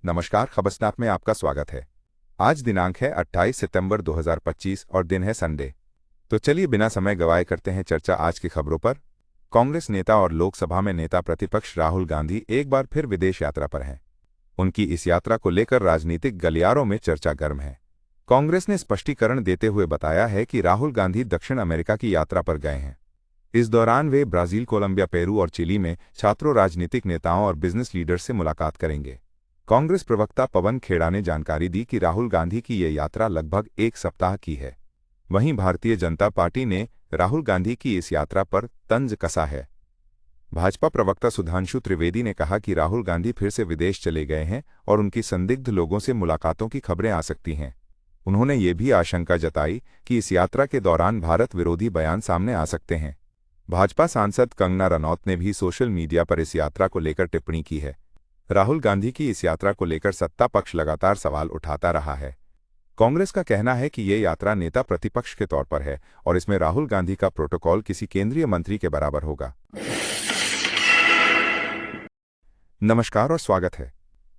नमस्कार, खबरस्नाप में आपका स्वागत है। आज दिनांक है 28 सितंबर 2025 और दिन है संडे। तो चलिए बिना समय गवाए करते हैं चर्चा आज की खबरों पर। कांग्रेस नेता और लोकसभा में नेता प्रतिपक्ष राहुल गांधी एक बार फिर विदेश यात्रा पर हैं। उनकी इस यात्रा को लेकर राजनीतिक गलियारों में चर्चा गर्म है। कांग्रेस ने स्पष्टीकरण देते हुए बताया है कि राहुल गांधी दक्षिण अमेरिका की यात्रा पर गए हैं। इस दौरान वे ब्राजील, कोलंबिया, पेरू और चिली में छात्रों, राजनीतिक नेताओं और बिजनेस लीडर्स से मुलाकात करेंगे। कांग्रेस प्रवक्ता पवन खेड़ा ने जानकारी दी कि राहुल गांधी की ये यात्रा लगभग एक सप्ताह की है। वहीं भारतीय जनता पार्टी ने राहुल गांधी की इस यात्रा पर तंज कसा है। भाजपा प्रवक्ता सुधांशु त्रिवेदी ने कहा कि राहुल गांधी फिर से विदेश चले गए हैं और उनकी संदिग्ध लोगों से मुलाकातों की खबरें आ सकती हैं। उन्होंने ये भी आशंका जताई कि इस यात्रा के दौरान भारत विरोधी बयान सामने आ सकते हैं। भाजपा सांसद कंगना रनौत ने भी सोशल मीडिया पर इस यात्रा को लेकर टिप्पणी की है। राहुल गांधी की इस यात्रा को लेकर सत्ता पक्ष लगातार सवाल उठाता रहा है। कांग्रेस का कहना है कि ये यात्रा नेता प्रतिपक्ष के तौर पर है और इसमें राहुल गांधी का प्रोटोकॉल किसी केंद्रीय मंत्री के बराबर होगा। नमस्कार और स्वागत है।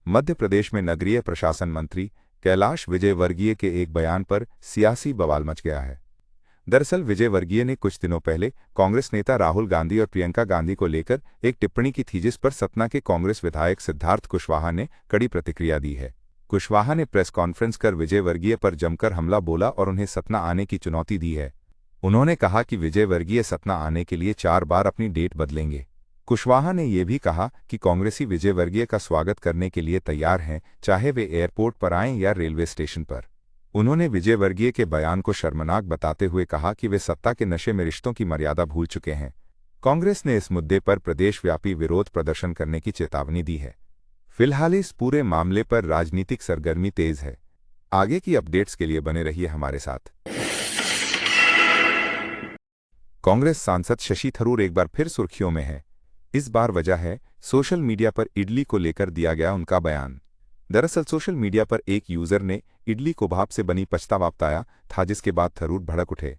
मध्य प्रदेश में नगरीय प्रशासन मंत्री कैलाश विजयवर्गीय के एक बयान पर सियासी बवाल मच गया है। दरअसल विजयवर्गीय ने कुछ दिनों पहले कांग्रेस नेता राहुल गांधी और प्रियंका गांधी को लेकर एक टिप्पणी की थी, जिस पर सतना के कांग्रेस विधायक सिद्धार्थ कुशवाहा ने कड़ी प्रतिक्रिया दी है। कुशवाहा ने प्रेस कॉन्फ्रेंस कर विजयवर्गीय पर जमकर हमला बोला और उन्हें सतना आने की चुनौती दी है। उन्होंने कहा कि विजयवर्गीय सतना आने के लिए 4 बार अपनी डेट बदलेंगे। कुशवाहा ने यह भी कहा कि कांग्रेसी विजयवर्गीय का स्वागत करने के लिए तैयार हैं, चाहे वे एयरपोर्ट पर आएं या रेलवे स्टेशन पर। उन्होंने विजयवर्गीय के बयान को शर्मनाक बताते हुए कहा कि वे सत्ता के नशे में रिश्तों की मर्यादा भूल चुके हैं। कांग्रेस ने इस मुद्दे पर प्रदेशव्यापी विरोध प्रदर्शन करने की चेतावनी दी है। फिलहाल इस पूरे मामले पर राजनीतिक सरगर्मी तेज है। आगे की अपडेट्स के लिए बने रहिए हमारे साथ। कांग्रेस सांसद शशि थरूर एक बार फिर सुर्खियों में है। इस बार वजह है सोशल मीडिया पर इडली को लेकर दिया गया उनका बयान। दरअसल सोशल मीडिया पर एक यूजर ने इडली को भाप से बनी पछतावा बताया था, जिसके बाद थरूर भड़क उठे।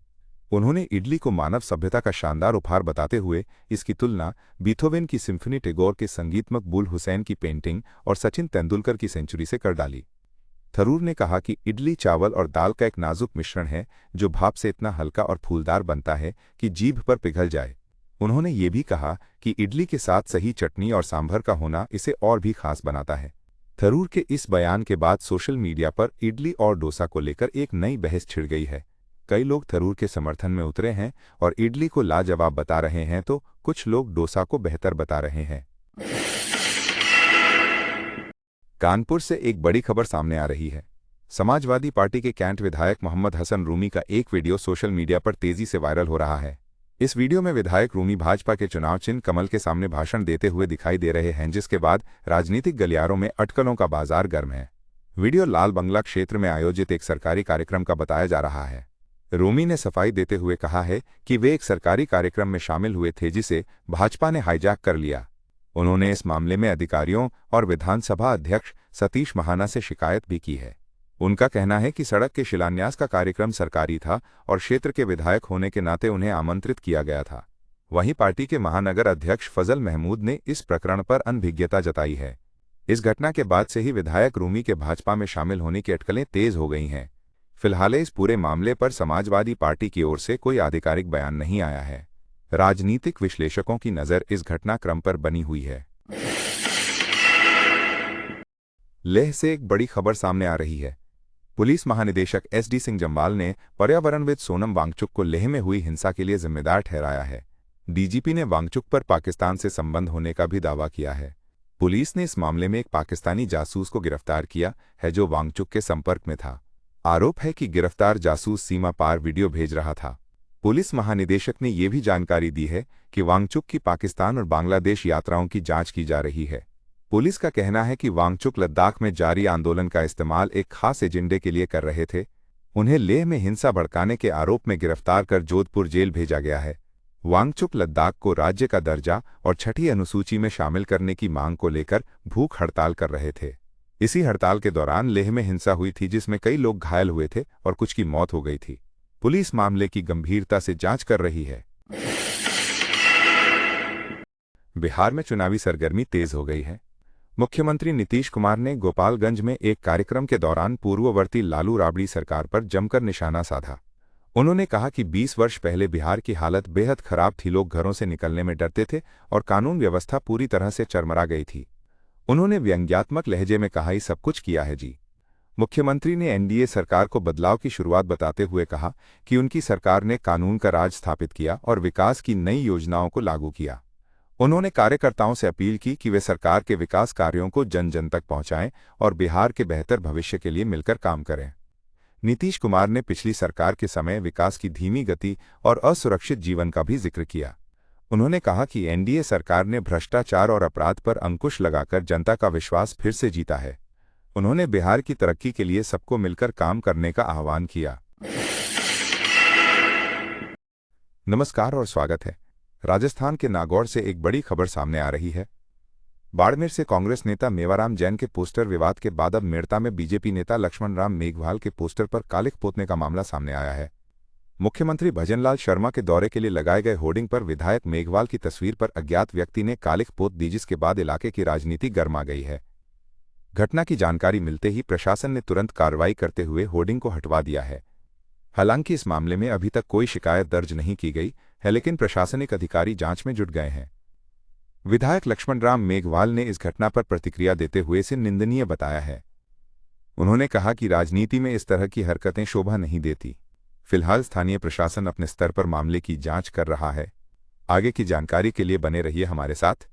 उन्होंने इडली को मानव सभ्यता का शानदार उपहार बताते हुए इसकी तुलना बीथोवेन की सिम्फनी, टैगोर के संगीतमक बुल हुसैन की पेंटिंग और सचिन तेंदुलकर की सेंचुरी से कर डाली। थरूर ने कहा कि इडली चावल और दाल का एक नाजुक मिश्रण है जो भाप से इतना हल्का और फूलदार बनता है कि जीभ पर पिघल जाए। उन्होंने ये भी कहा कि इडली के साथ सही चटनी और सांभर का होना इसे और भी खास बनाता है। थरूर के इस बयान के बाद सोशल मीडिया पर इडली और डोसा को लेकर एक नई बहस छिड़ गई है। कई लोग थरूर के समर्थन में उतरे हैं और इडली को लाजवाब बता रहे हैं, तो कुछ लोग डोसा को बेहतर बता रहे हैं। कानपुर से एक बड़ी खबर सामने आ रही है। समाजवादी पार्टी के कैंट विधायक मोहम्मद हसन रूमी का एक वीडियो सोशल मीडिया पर तेजी से वायरल हो रहा है। इस वीडियो में विधायक रूमी भाजपा के चुनाव चिन्ह कमल के सामने भाषण देते हुए दिखाई दे रहे हैं, जिसके बाद राजनीतिक गलियारों में अटकलों का बाजार गर्म है। वीडियो लाल बंगला क्षेत्र में आयोजित एक सरकारी कार्यक्रम का बताया जा रहा है। रूमी ने सफाई देते हुए कहा है कि वे एक सरकारी कार्यक्रम में शामिल हुए थे जिसे भाजपा ने हाईजैक कर लिया। उन्होंने इस मामले में अधिकारियों और विधानसभा अध्यक्ष सतीश महाना से शिकायत भी की है। उनका कहना है कि सड़क के शिलान्यास का कार्यक्रम सरकारी था और क्षेत्र के विधायक होने के नाते उन्हें आमंत्रित किया गया था। वहीं पार्टी के महानगर अध्यक्ष फजल महमूद ने इस प्रकरण पर अनभिज्ञता जताई है। इस घटना के बाद से ही विधायक रूमी के भाजपा में शामिल होने की अटकलें तेज हो गई हैं। फिलहाल इस पूरे मामले पर समाजवादी पार्टी की ओर से कोई आधिकारिक बयान नहीं आया है। राजनीतिक विश्लेषकों की नज़र इस घटनाक्रम पर बनी हुई है। लेह से एक बड़ी खबर सामने आ रही है। पुलिस महानिदेशक SD सिंह जम्वाल ने पर्यावरणविद सोनम वांगचुक को लेह में हुई हिंसा के लिए जिम्मेदार ठहराया है। DGP ने वांगचुक पर पाकिस्तान से संबंध होने का भी दावा किया है। पुलिस ने इस मामले में एक पाकिस्तानी जासूस को गिरफ्तार किया है जो वांगचुक के संपर्क में था। आरोप है कि गिरफ्तार जासूस सीमा पार वीडियो भेज रहा था। पुलिस महानिदेशक ने यह भी जानकारी दी है कि वांगचुक की पाकिस्तान और बांग्लादेश यात्राओं की जांच की जा रही है। पुलिस का कहना है कि वांगचुक लद्दाख में जारी आंदोलन का इस्तेमाल एक खास एजेंडे के लिए कर रहे थे। उन्हें लेह में हिंसा भड़काने के आरोप में गिरफ्तार कर जोधपुर जेल भेजा गया है। वांगचुक लद्दाख को राज्य का दर्जा और 6ठी अनुसूची में शामिल करने की मांग को लेकर भूख हड़ताल कर रहे थे। इसी हड़ताल के दौरान लेह में हिंसा हुई थी, जिसमें कई लोग घायल हुए थे और कुछ की मौत हो गई थी। पुलिस मामले की गंभीरता से जांच कर रही है। बिहार में चुनावी सरगर्मी तेज हो गई है। मुख्यमंत्री नीतीश कुमार ने गोपालगंज में एक कार्यक्रम के दौरान पूर्ववर्ती लालू राबड़ी सरकार पर जमकर निशाना साधा। उन्होंने कहा कि 20 वर्ष पहले बिहार की हालत बेहद खराब थी, लोग घरों से निकलने में डरते थे और कानून व्यवस्था पूरी तरह से चरमरा गई थी। उन्होंने व्यंग्यात्मक लहजे में कहा, ही सब कुछ किया है जी। मुख्यमंत्री ने एनडीए सरकार को बदलाव की शुरुआत बताते हुए कहा कि उनकी सरकार ने कानून का राज स्थापित किया और विकास की नई योजनाओं को लागू किया। उन्होंने कार्यकर्ताओं से अपील की कि वे सरकार के विकास कार्यों को जन जन तक पहुंचाएं और बिहार के बेहतर भविष्य के लिए मिलकर काम करें। नीतीश कुमार ने पिछली सरकार के समय विकास की धीमी गति और असुरक्षित जीवन का भी जिक्र किया। उन्होंने कहा कि एनडीए सरकार ने भ्रष्टाचार और अपराध पर अंकुश लगाकर जनता का विश्वास फिर से जीता है। उन्होंने बिहार की तरक्की के लिए सबको मिलकर काम करने का आह्वान किया। नमस्कार और स्वागत है। राजस्थान के नागौर से एक बड़ी खबर सामने आ रही है। बाड़मेर से कांग्रेस नेता मेवाराम जैन के पोस्टर विवाद के बाद अब मेड़ता में बीजेपी नेता लक्ष्मण राम मेघवाल के पोस्टर पर कालिख पोतने का मामला सामने आया है। मुख्यमंत्री भजनलाल शर्मा के दौरे के लिए लगाए गए होर्डिंग पर विधायक मेघवाल की तस्वीर पर अज्ञात व्यक्ति ने कालिख पोत दी, जिसके बाद इलाके की राजनीति गर्मा गई है। घटना की जानकारी मिलते ही प्रशासन ने तुरंत कार्रवाई करते हुए होर्डिंग को हटवा दिया है। हालांकि इस मामले में अभी तक कोई शिकायत दर्ज नहीं की गई है, लेकिन प्रशासनिक अधिकारी जांच में जुट गए हैं। विधायक लक्ष्मण राम मेघवाल ने इस घटना पर प्रतिक्रिया देते हुए इसे निंदनीय बताया है। उन्होंने कहा कि राजनीति में इस तरह की हरकतें शोभा नहीं देती। फिलहाल स्थानीय प्रशासन अपने स्तर पर मामले की जांच कर रहा है। आगे की जानकारी के लिए बने रहिए हमारे साथ।